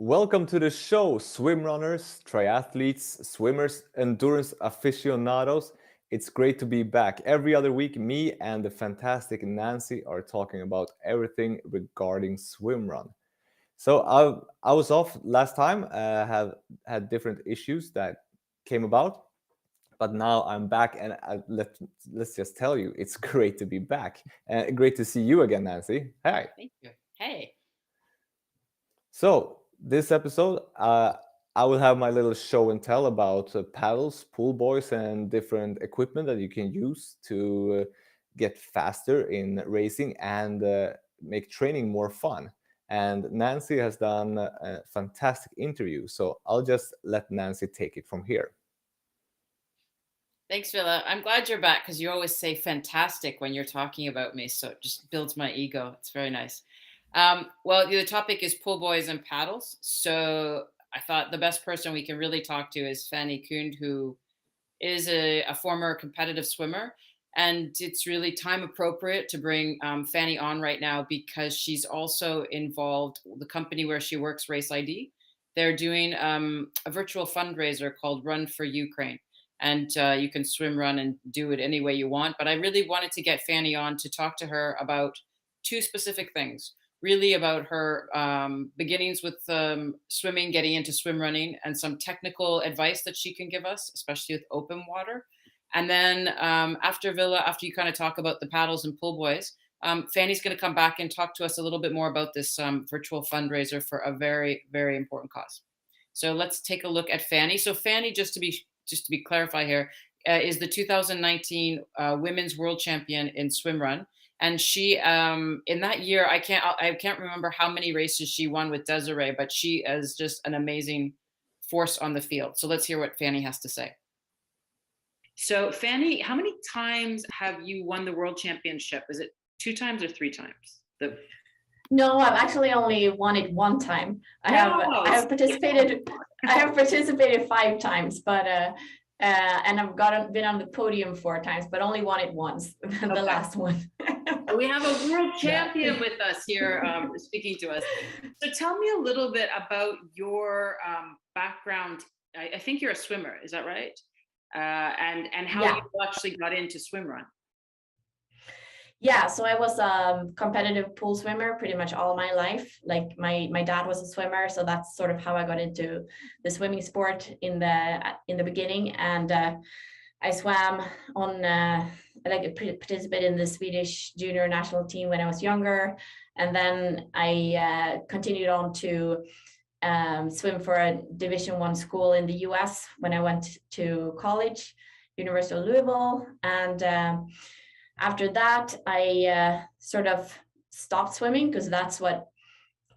Welcome to the show, swim runners, triathletes, swimmers, endurance aficionados. It's great to be back. Every other week, me and the fantastic Nancy are talking about everything regarding swimrun. So I was off last time. Have had different issues that came about, but now I'm back, and let's just tell you, it's great to be back. Great to see you again, Nancy. Hi. Thank you. Hey. So this episode, I will have my little show and tell about paddles, pool buoys, and different equipment that you can use to get faster in racing and make training more fun. And Nancy has done a fantastic interview, so I'll just let Nancy take it from here. Thanks, Villa. I'm glad you're back because you always say fantastic when you're talking about me. So it just builds my ego. It's very nice. Well, the topic is pool boys and paddles. So I thought the best person we can really talk to is Fanny Kuhn, who is a former competitive swimmer. And it's really time appropriate to bring Fanny on right now because she's also involved, the company where she works, Race ID. They're doing a virtual fundraiser called Run for Ukraine. And you can swim, run, and do it any way you want. But I really wanted to get Fanny on to talk to her about two specific things. Really about her beginnings with swimming, getting into swim running, and some technical advice that she can give us, especially with open water. And then after Villa, after you kind of talk about the paddles and pool boys, Fanny's going to come back and talk to us a little bit more about this virtual fundraiser for a very, very important cause. So let's take a look at Fanny. So Fanny, just to be clarified here, is the 2019 women's world champion in swimrun. And she, in that year, I can't remember how many races she won with Desiree, but she is just an amazing force on the field. So let's hear what Fanny has to say. So Fanny, how many times have you won the world championship? Is it 2 times or 3 times? No, I've actually only won it 1 time. I have participated 5 times, but and I've been on the podium 4 times, but only won it once, the last one. We have a world champion with us here speaking to us. So tell me a little bit about your background. I think you're a swimmer, is that right? And how you actually got into swimrun. Yeah, so I was a competitive pool swimmer pretty much all my life. Like my dad was a swimmer, so that's sort of how I got into the swimming sport in the beginning. And I swam on participated in the Swedish junior national team when I was younger, and then I continued on to swim for a Division I school in the US when I went to college, University of Louisville, and after that, I sort of stopped swimming because that's what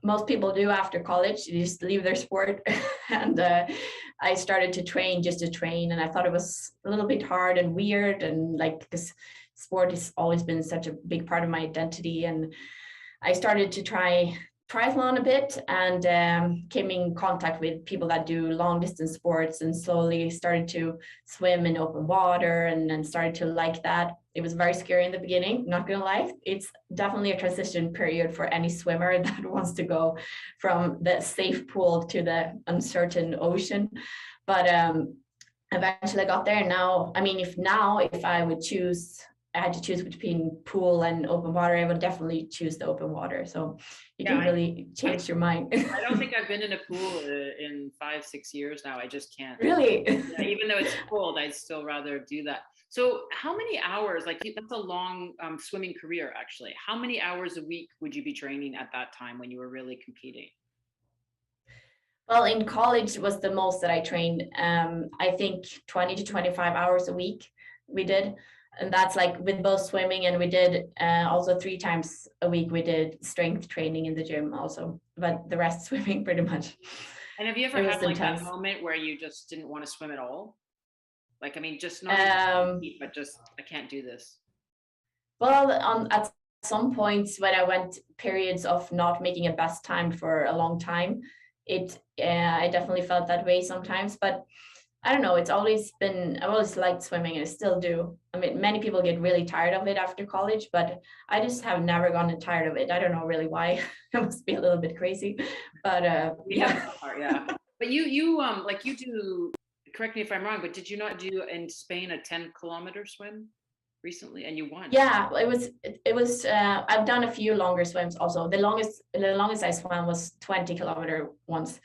most people do after college. You just leave their sport. And I started to train just to train. And I thought it was a little bit hard and weird. And because sport has always been such a big part of my identity. And I started to try triathlon a bit and came in contact with people that do long distance sports and slowly started to swim in open water and started to like that. It was very scary in the beginning, not gonna lie. It's definitely a transition period for any swimmer that wants to go from the safe pool to the uncertain ocean. But eventually I got there. Now, I mean, if I had to choose between pool and open water, I would definitely choose the open water. So you can really change your mind. I don't think I've been in a pool in 5-6 years now. I just can't. Really? Yeah, even though it's cold, I'd still rather do that. So how many hours, that's a long swimming career, actually. How many hours a week would you be training at that time when you were really competing? Well, in college was the most that I trained. I think 20 to 25 hours a week we did. And that's like with both swimming, and we did also 3 times a week we did strength training in the gym also, but the rest swimming pretty much. And have you ever had that moment where you just didn't want to swim at all? Like, I mean, just not but just, I can't do this. Well, at some points when I went periods of not making a best time for a long time, I definitely felt that way sometimes, but I don't know, I've always liked swimming, and I still do. I mean, many people get really tired of it after college, but I just have never gotten tired of it. I don't know really why. I must be a little bit crazy, but yeah. Yeah. But you like you do, correct me if I'm wrong, but did you not do in Spain a 10-kilometer swim recently, and you won? Yeah, it was I've done a few longer swims also. The longest I swam was 20-kilometer once.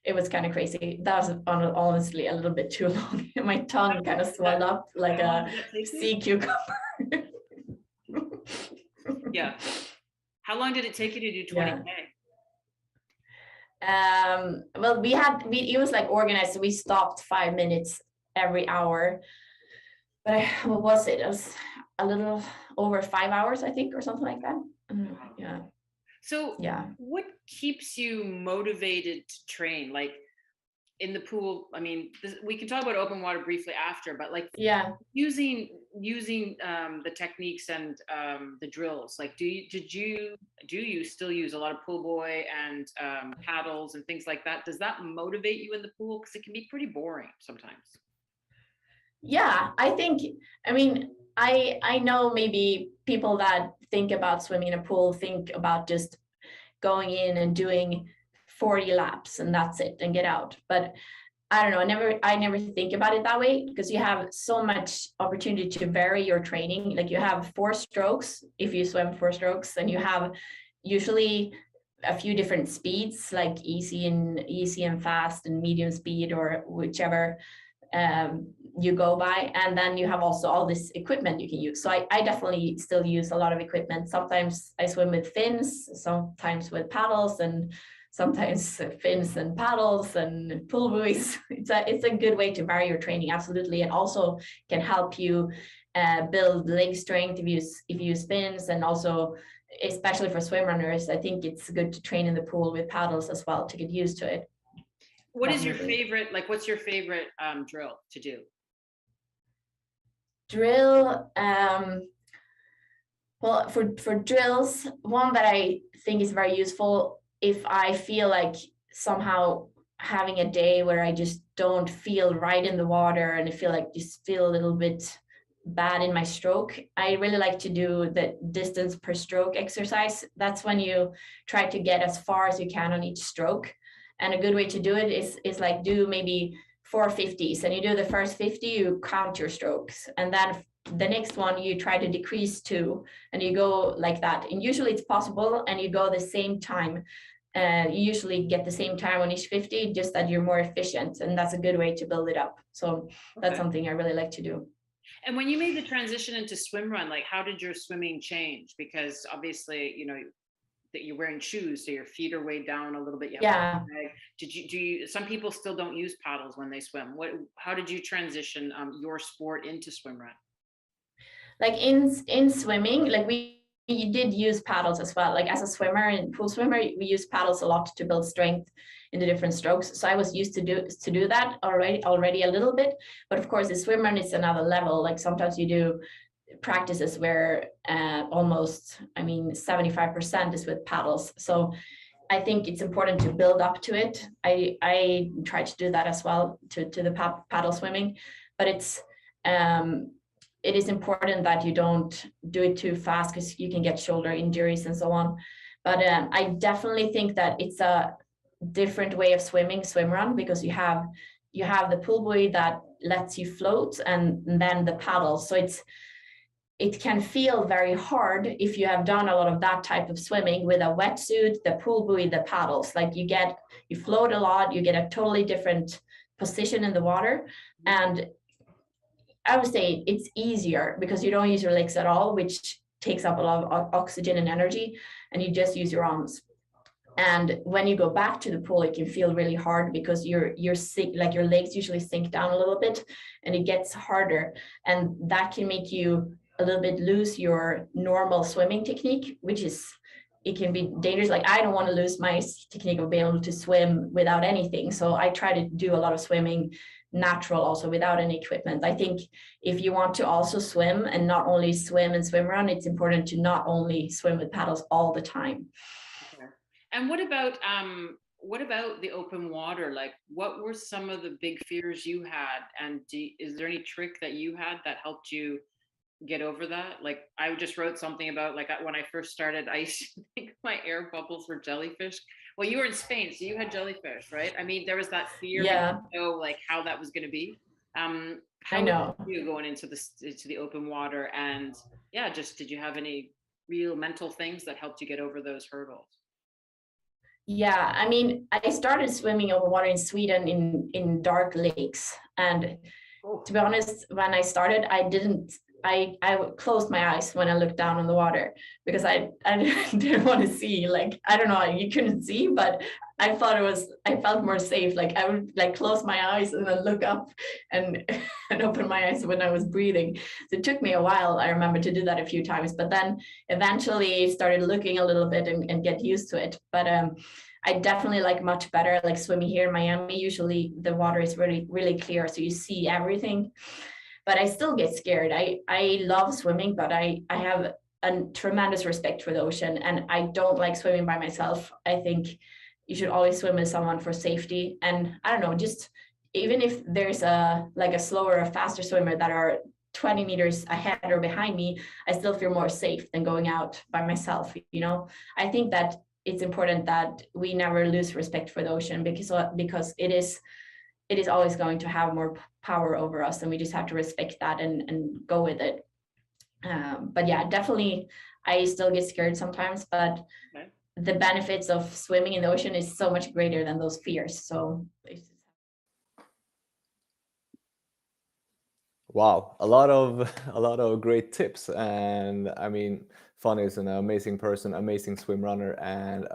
It was kind of crazy. That was honestly a little bit too long. My tongue kind of swelled up like a sea cucumber. Yeah. How long did it take you to do 20K? Well, it was like organized, so we stopped 5 minutes every hour. But what was it? It was a little over 5 hours, I think, or something like that. Yeah. So yeah, what keeps you motivated to train? Like in the pool, I mean, we can talk about open water briefly after, but like using the techniques and the drills, like do you still use a lot of pull buoy and paddles and things like that? Does that motivate you in the pool? Because it can be pretty boring sometimes. Yeah, I mean, I know maybe people that think about swimming in a pool think about just going in and doing 40 laps and that's it and get out. But I don't know, I never think about it that way, because you have so much opportunity to vary your training. Like you have 4 strokes if you swim 4 strokes, and you have usually a few different speeds, like easy and fast and medium speed, or whichever you go by. And then you have also all this equipment you can use. So I definitely still use a lot of equipment. Sometimes I swim with fins, sometimes with paddles, and sometimes fins and paddles and pull buoys. It's a good way to vary your training, absolutely, and also can help you build leg strength if you use fins. And also, especially for swim runners, I think it's good to train in the pool with paddles as well to get used to it. What is your favorite, like what's your favorite drill to do? Drill, well, for drills, one that I think is very useful if I feel like somehow having a day where I just don't feel right in the water and I feel a little bit bad in my stroke, I really like to do the distance per stroke exercise. That's when you try to get as far as you can on each stroke. And a good way to do it is like do maybe 4 50s, and you do the first 50, you count your strokes, and then the next one you try to decrease 2, and you go like that. And usually it's possible, and you go the same time. You usually get the same time on each 50, just that you're more efficient, and that's a good way to build it up. So that's something I really like to do. And when you made the transition into Swimrun, like how did your swimming change? Because obviously, you know, that you're wearing shoes, so your feet are weighed down a little bit. Do you some people still don't use paddles when they swim? How did you transition your sport into Swimrun? Like in swimming, like we did use paddles as well. Like as a swimmer and pool swimmer, we use paddles a lot to build strength in the different strokes. So I was used to do that already a little bit. But of course, the Swimrun is another level. Like sometimes you do practices where almost, 75% is with paddles. So I think it's important to build up to it. I try to do that as well to the paddle swimming, but it is important that you don't do it too fast, because you can get shoulder injuries and so on. But I definitely think that it's a different way of swimming Swimrun, because you have the pull buoy that lets you float, and then the paddles. So it can feel very hard if you have done a lot of that type of swimming with a wetsuit, the pool buoy, the paddles. Like you float a lot, you get a totally different position in the water. And I would say it's easier because you don't use your legs at all, which takes up a lot of oxygen and energy, and you just use your arms. And when you go back to the pool, it can feel really hard because your legs usually sink down a little bit, and it gets harder. And that can make you a little bit lose your normal swimming technique, it can be dangerous. Like I don't want to lose my technique of being able to swim without anything. So I try to do a lot of swimming natural also without any equipment. I think if you want to also swim and not only swim and Swimrun, it's important to not only swim with paddles all the time. Okay. And what about what about the open water? Like, what were some of the big fears you had? And is there any trick that you had that helped you get over that? Like, I just wrote something about, like, when I first started, I used to think my air bubbles were jellyfish. Well, you were in Spain, so you had jellyfish, right? I mean, there was that fear, but Yeah, you know, like, how that was going to be. I How was know. you going into the open water? And yeah, just did you have any real mental things that helped you get over those hurdles? Yeah, I mean, I started swimming over water in Sweden in dark lakes, and Oh, to be honest, when I started, I didn't. I closed my eyes when I looked down on the water because I didn't want to see. Like, I don't know, you couldn't see, but I thought I felt more safe. Like, I would like close my eyes and then look up and and open my eyes when I was breathing. So it took me a while, I remember, to do that a few times, but then eventually started looking a little bit and get used to it. But I definitely like much better like swimming here in Miami. Usually the water is really, really clear, so you see everything. But I still get scared. I love swimming, but I have a tremendous respect for the ocean, and I don't like swimming by myself. I think you should always swim with someone for safety. And I don't know, just even if there's a like a slower or faster swimmer that are 20 meters ahead or behind me, I still feel more safe than going out by myself, you know. I think that it's important that we never lose respect for the ocean, because it is always going to have more power over us, and we just have to respect that and go with it. But yeah, definitely, I still get scared sometimes, but okay. the benefits of swimming in the ocean is so much greater than those fears. So Wow, a lot of a lot of great tips, and I mean, Fanny is an amazing person, amazing swim runner, and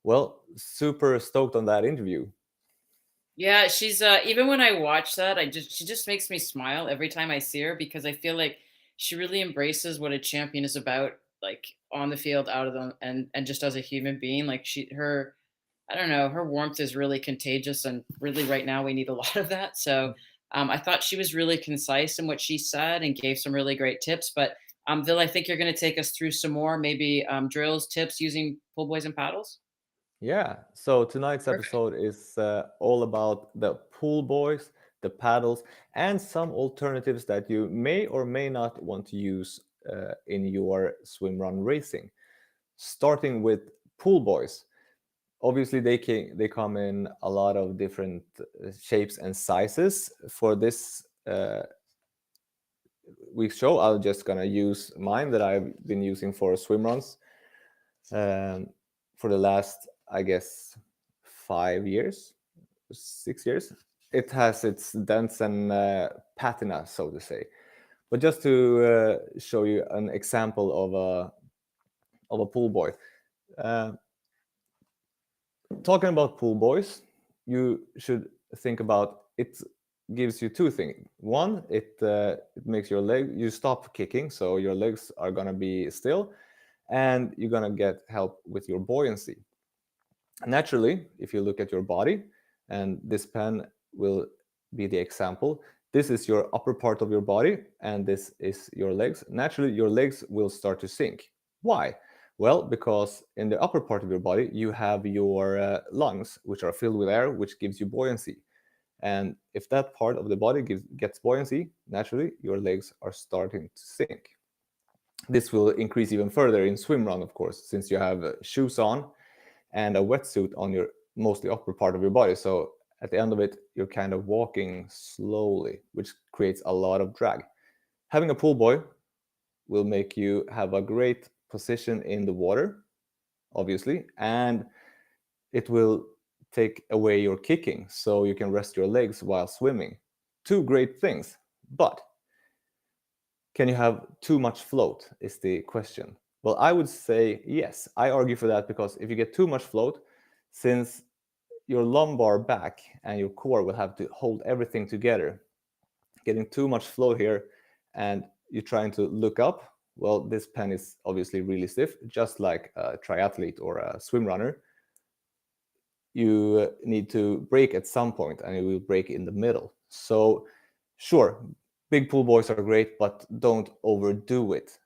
well, super stoked on that interview. Yeah, she's even when I watch that, she just makes me smile every time I see her because I feel like she really embraces what a champion is about, like on the field, out of them, and just as a human being. Like her, I don't know, her warmth is really contagious, and really right now we need a lot of that. So I thought she was really concise in what she said and gave some really great tips. But Vil, I think you're going to take us through some more maybe drills, tips using pull boys and paddles. Yeah, so tonight's Perfect. episode is all about the pool boys, the paddles, and some alternatives that you may or may not want to use in your swim run racing. Starting with pool boys. Obviously, they come in a lot of different shapes and sizes. For this week's show, I'm just gonna use mine that I've been using for swim runs for the last, I guess, 5 years, 6 years. It has its dents and patina, so to say. But just to show you an example of a pool boy. Uh, Talking about pool boys, you should think about it. Gives you two things. One, it makes your leg, you stop kicking, so your legs are gonna be still, and you're gonna get help with your buoyancy. Naturally, if you look at your body, and this pen will be the example, this is your upper part of your body, and this is your legs. Naturally, your legs will start to sink. Why? Well, because in the upper part of your body, you have your lungs, which are filled with air, which gives you buoyancy. And if that part of the body gets buoyancy, naturally, your legs are starting to sink. This will increase even further in swim run, of course, since you have shoes on and a wetsuit on your mostly upper part of your body. So at the end of it, you're kind of walking slowly, which creates a lot of drag. Having a pool boy will make you have a great position in the water, obviously, and it will take away your kicking so you can rest your legs while swimming. Two great things. But can you have too much float is the question. Well, I would say yes. I argue for that because if you get too much float, since your lumbar back and your core will have to hold everything together, getting too much float here and you're trying to look up, well, this pen is obviously really stiff, just like a triathlete or a swim runner. You need to brake at some point and you will brake in the middle. So sure, big pool boys are great, but don't overdo it.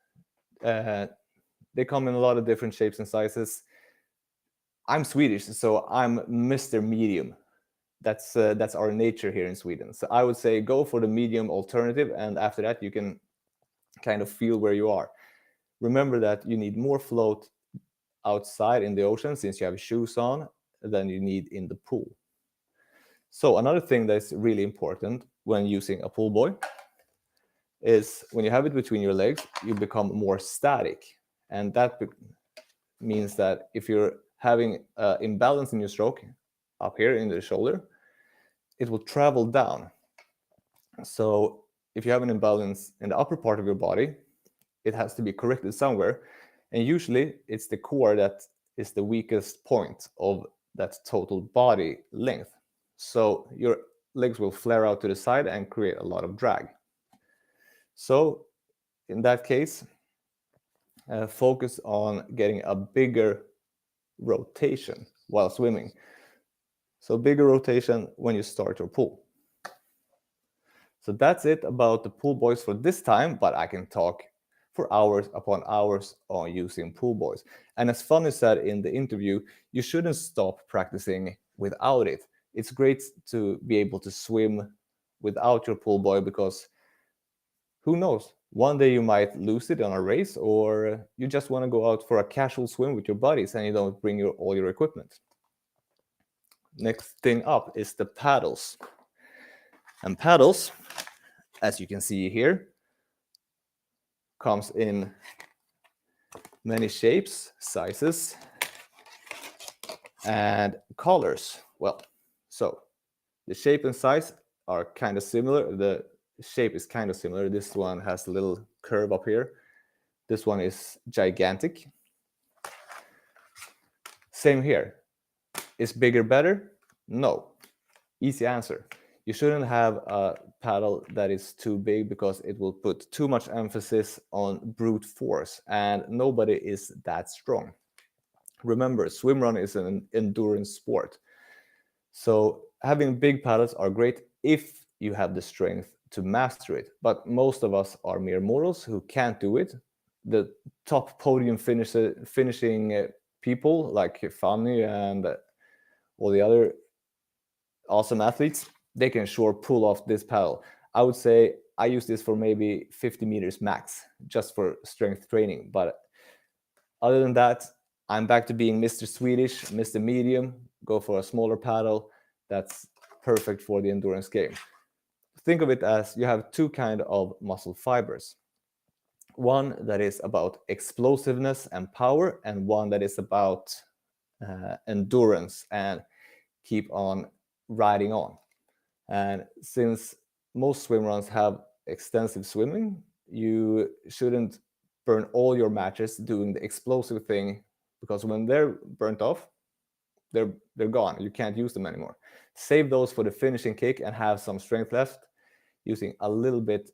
They come in a lot of different shapes and sizes. I'm Swedish, so I'm Mr. Medium. That's our nature here in Sweden. So I would say go for the medium alternative, and after that you can kind of feel where you are. Remember that you need more float outside in the ocean since you have shoes on than you need in the pool. So another thing that's really important when using a pool buoy is when you have it between your legs, you become more static. And that means that if you're having imbalance in your stroke up here in the shoulder, it will travel down. So if you have an imbalance in the upper part of your body, it has to be corrected somewhere. And usually it's the core that is the weakest point of that total body length. So your legs will flare out to the side and create a lot of drag. So in that case, focus on getting a bigger rotation while swimming. So bigger rotation when you start your pool. So that's it about the pool buoys for this time, but I can talk for hours upon hours on using pool buoys. And as Fanny said in the interview, you shouldn't stop practicing without it. It's great to be able to swim without your pool buoy because who knows, one day you might lose it on a race, or you just want to go out for a casual swim with your buddies and you don't bring all your equipment. Next thing up is the paddles. And paddles, as you can see here, comes in many shapes, sizes, and colors. Well, so the shape and size are kind of similar. The shape is kind of similar. This one has a little curve up here. This one is gigantic. Same here. Is bigger better? No. Easy answer. You shouldn't have a paddle that is too big because it will put too much emphasis on brute force, and nobody is that strong. Remember, swimrun is an endurance sport. So having big paddles are great if you have the strength to master it. But most of us are mere mortals who can't do it. The top podium finishing people like Fanny and all the other awesome athletes, they can sure pull off this paddle. I would say I use this for maybe 50 meters max, just for strength training. But other than that, I'm back to being Mr. Swedish, Mr. Medium, go for a smaller paddle. That's perfect for the endurance game. Think of it as you have two kinds of muscle fibers. One that is about explosiveness and power, and one that is about endurance and keep on riding on. And since most swim runs have extensive swimming, you shouldn't burn all your matches doing the explosive thing, because when they're burnt off, they're gone. You can't use them anymore. Save those for the finishing kick and have some strength left using a little bit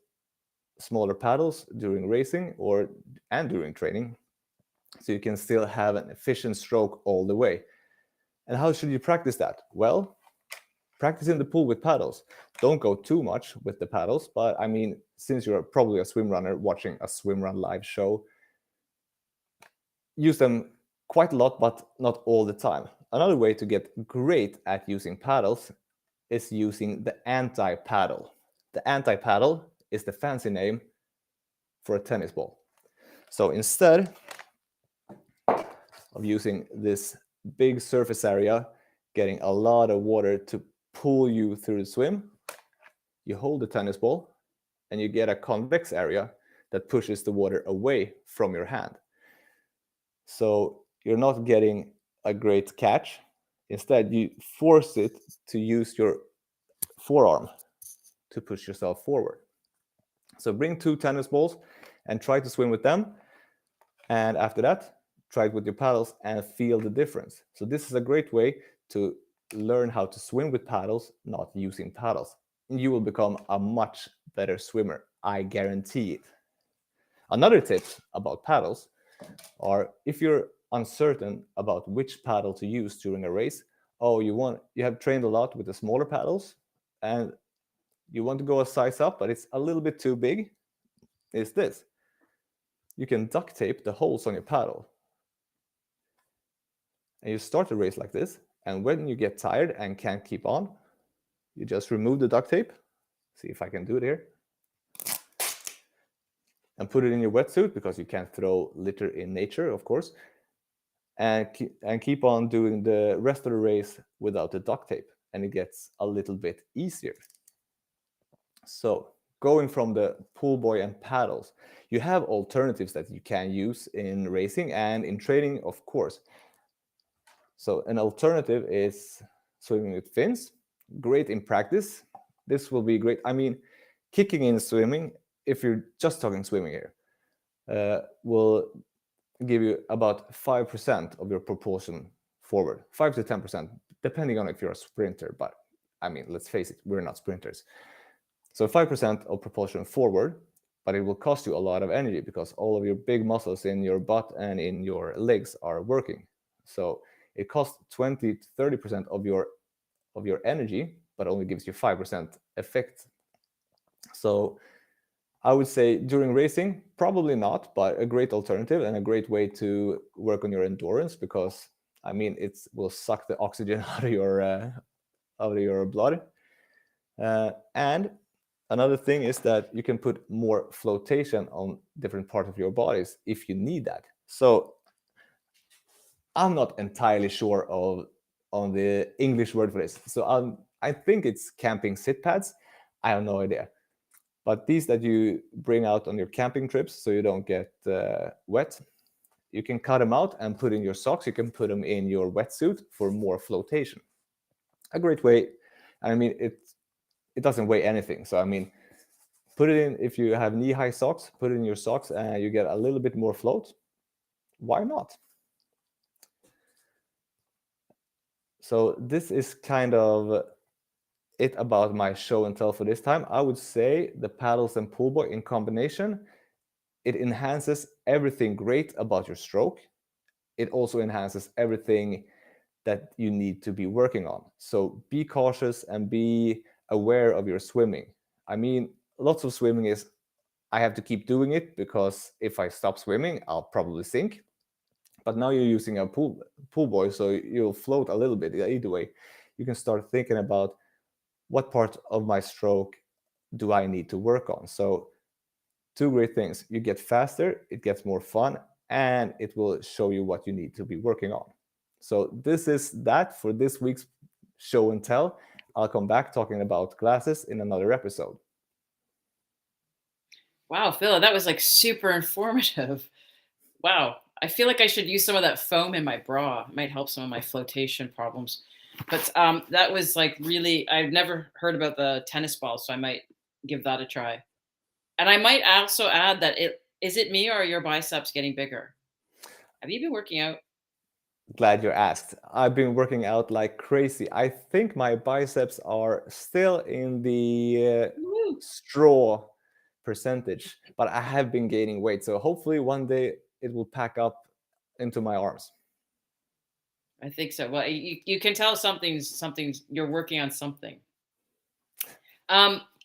smaller paddles during racing and during training, so you can still have an efficient stroke all the way. And how should you practice that? Well, practice in the pool with paddles. Don't go too much with the paddles, but I mean, since you're probably a swim runner watching a swimrun live show, use them quite a lot, but not all the time. Another way to get great at using paddles is using the anti-paddle. The anti-paddle is the fancy name for a tennis ball. So instead of using this big surface area, getting a lot of water to pull you through the swim, you hold the tennis ball and you get a convex area that pushes the water away from your hand. So you're not getting a great catch. Instead, you force it to use your forearm to push yourself forward. So bring two tennis balls and try to swim with them. And after that, try it with your paddles and feel the difference. So this is a great way to learn how to swim with paddles, not using paddles. You will become a much better swimmer, I guarantee it. Another tip about paddles are, if you're uncertain about which paddle to use during a race, you have trained a lot with the smaller paddles and you want to go a size up, but it's a little bit too big, is this. You can duct tape the holes on your paddle. And you start the race like this. And when you get tired and can't keep on, you just remove the duct tape. See if I can do it here. And put it in your wetsuit, because you can't throw litter in nature, of course. And keep on doing the rest of the race without the duct tape. And it gets a little bit easier. So going from the pool buoy and paddles, you have alternatives that you can use in racing and in training, of course. So an alternative is swimming with fins. Great in practice. This will be great. I mean, kicking in swimming, if you're just talking swimming here, will give you about 5% of your propulsion forward, 5 to 10%, depending on if you're a sprinter. But I mean, let's face it, we're not sprinters. So 5% of propulsion forward, but it will cost you a lot of energy because all of your big muscles in your butt and in your legs are working. So it costs 20 to 30% of your energy, but only gives you 5% effect. So I would say during racing, probably not, but a great alternative and a great way to work on your endurance, because I mean, it will suck the oxygen out of your blood. And another thing is that you can put more flotation on different parts of your bodies if you need that. So I'm not entirely sure on the English word for this. So I think it's camping sit pads. I have no idea. But these that you bring out on your camping trips so you don't get wet, you can cut them out and put in your socks. You can put them in your wetsuit for more flotation. A great way. I mean, it doesn't weigh anything. So I mean, put it in, if you have knee-high socks, put it in your socks and you get a little bit more float. Why not? So this is kind of it about my show and tell for this time. I would say the paddles and pool buoy in combination, it enhances everything great about your stroke. It also enhances everything that you need to be working on. So be cautious and be aware of your swimming. I mean, lots of swimming is, I have to keep doing it because if I stop swimming, I'll probably sink. But now you're using a pool buoy, so you'll float a little bit. Either way, you can start thinking about what part of my stroke do I need to work on. So two great things. You get faster, it gets more fun, and it will show you what you need to be working on. So this is that for this week's show and tell. I'll come back talking about glasses in another episode. Wow, Phil, that was like super informative. Wow. I feel like I should use some of that foam in my bra. It might help some of my flotation problems. But that was like really, I've never heard about the tennis ball, so I might give that a try. And I might also add that is it me or are your biceps getting bigger? Have you been working out? Glad you asked. I've been working out like crazy. I think my biceps are still in the straw percentage, but I have been gaining weight. So hopefully one day it will pack up into my arms. I think so. Well, you can tell something's you're working on something.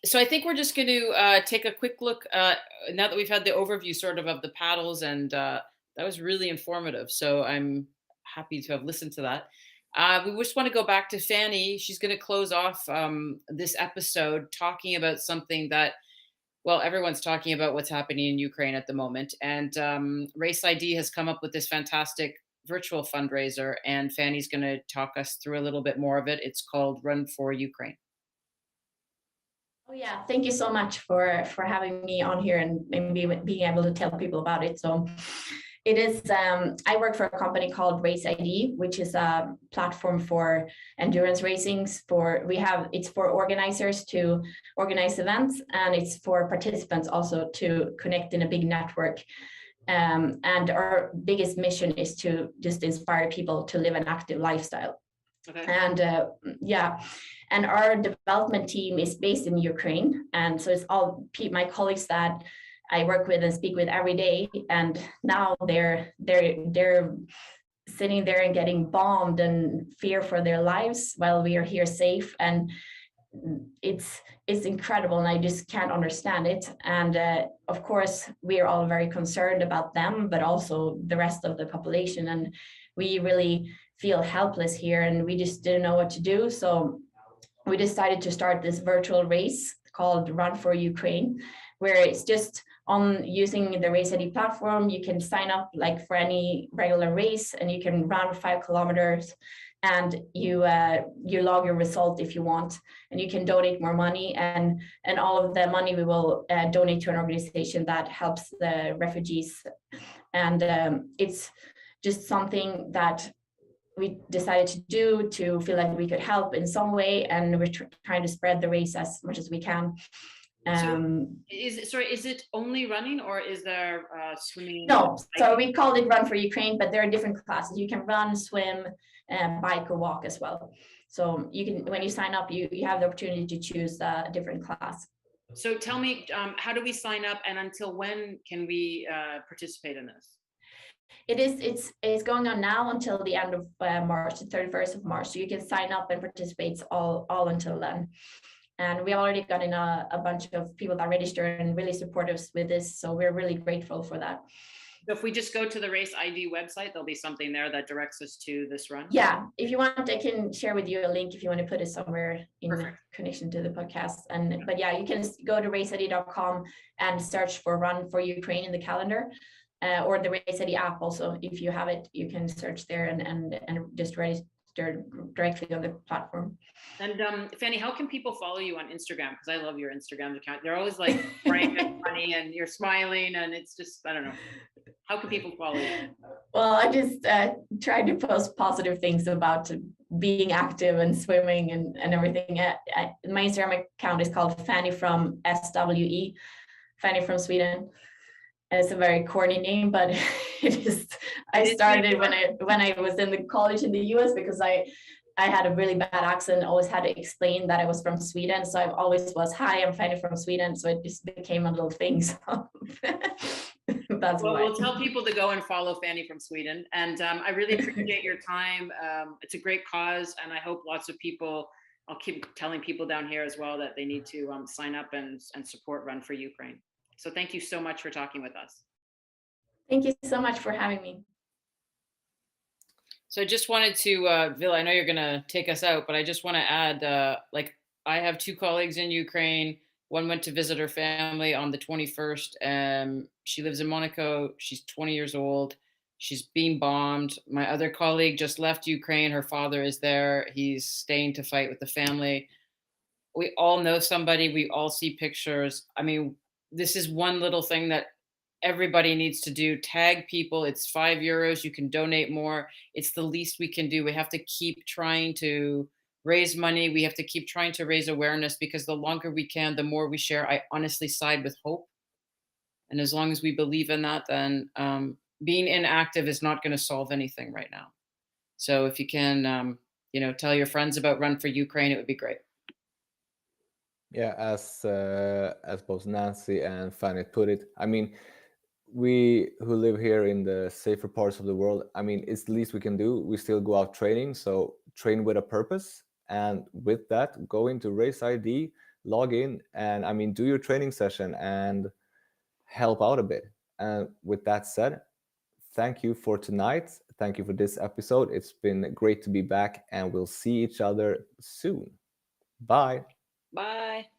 So I think we're just going to take a quick look now that we've had the overview sort of the paddles, and that was really informative. So I'm happy to have listened to that. We just want to go back to Fanny. She's going to close off this episode talking about something that, well, everyone's talking about what's happening in Ukraine at the moment. And Race ID has come up with this fantastic virtual fundraiser, and Fanny's going to talk us through a little bit more of it. It's called Run for Ukraine. Oh yeah, thank you so much for having me on here and maybe being able to tell people about it. So it is, I work for a company called Race ID, which is a platform for endurance racings. It's for organizers to organize events, and it's for participants also to connect in a big network. And our biggest mission is to just inspire people to live an active lifestyle. Okay. And our development team is based in Ukraine, and so it's all my colleagues that I work with and speak with every day. And now they're sitting there and getting bombed and fear for their lives while we are here safe. And it's incredible, and I just can't understand it. And of course, we are all very concerned about them, but also the rest of the population. And we really feel helpless here, and we just didn't know what to do. So we decided to start this virtual race called Run for Ukraine, where it's just on using the Race ID platform. You can sign up like for any regular race, and you can run 5 kilometers, and you log your result if you want, and you can donate more money, and all of the money we will donate to an organization that helps the refugees. And it's just something that we decided to do to feel like we could help in some way, and we're trying to spread the race as much as we can. Is it only running, or is there swimming? No, so we called it Run for Ukraine, but there are different classes. You can run, swim, bike, or walk as well. So you can, when you sign up, you have the opportunity to choose a different class. So tell me, how do we sign up, and until when can we participate in this? It's going on now until the end of March, the 31st of March. So you can sign up and participate all until then. And we already got in a bunch of people that registered and really support us with this. So we're really grateful for that. So if we just go to the Race ID website, there'll be something there that directs us to this run? Yeah, if you want, I can share with you a link if you want to put it somewhere in Perfect. connection to the podcast. But yeah, you can go to raceid.com and search for Run for Ukraine in the calendar. Or the Race ID app also, if you have it, you can search there and just register directly on the platform. And Fanny, how can people follow you on Instagram? Because I love your Instagram account. They're always like frank and funny, and you're smiling, and it's just, I don't know. How can people follow you? Well, I just try to post positive things about being active and swimming and everything. My Instagram account is called Fanny from SWE, Fanny from Sweden. It's a very corny name, but it is. I started when I was in the college in the US, because I had a really bad accent. Always had to explain that I was from Sweden. So I always was, hi, I'm Fanny from Sweden. So it just became a little thing. So that's why. We'll tell people to go and follow Fanny from Sweden. And I really appreciate your time. It's a great cause, and I hope lots of people. I'll keep telling people down here as well that they need to sign up and support Run for Ukraine. So thank you so much for talking with us. Thank you so much for having me. So I just wanted to, Ville, I know you're going to take us out, but I just want to add, I have 2 colleagues in Ukraine. One went to visit her family on the 21st. She lives in Monaco. She's 20 years old. She's being bombed. My other colleague just left Ukraine. Her father is there. He's staying to fight with the family. We all know somebody. We all see pictures. I mean, this is one little thing that everybody needs to do. Tag people. It's €5. You can donate more. It's the least we can do. We have to keep trying to raise money. We have to keep trying to raise awareness, because the longer we can, the more we share. I honestly side with hope. And as long as we believe in that, then being inactive is not going to solve anything right now. So if you can, tell your friends about Run for Ukraine, it would be great. Yeah, as both Nancy and Fanny put it, I mean, we who live here in the safer parts of the world, I mean, it's the least we can do. We still go out training, so train with a purpose. And with that, go into Race ID, log in, and I mean, do your training session and help out a bit. And with that said, thank you for tonight. Thank you for this episode. It's been great to be back, and we'll see each other soon. Bye. Bye.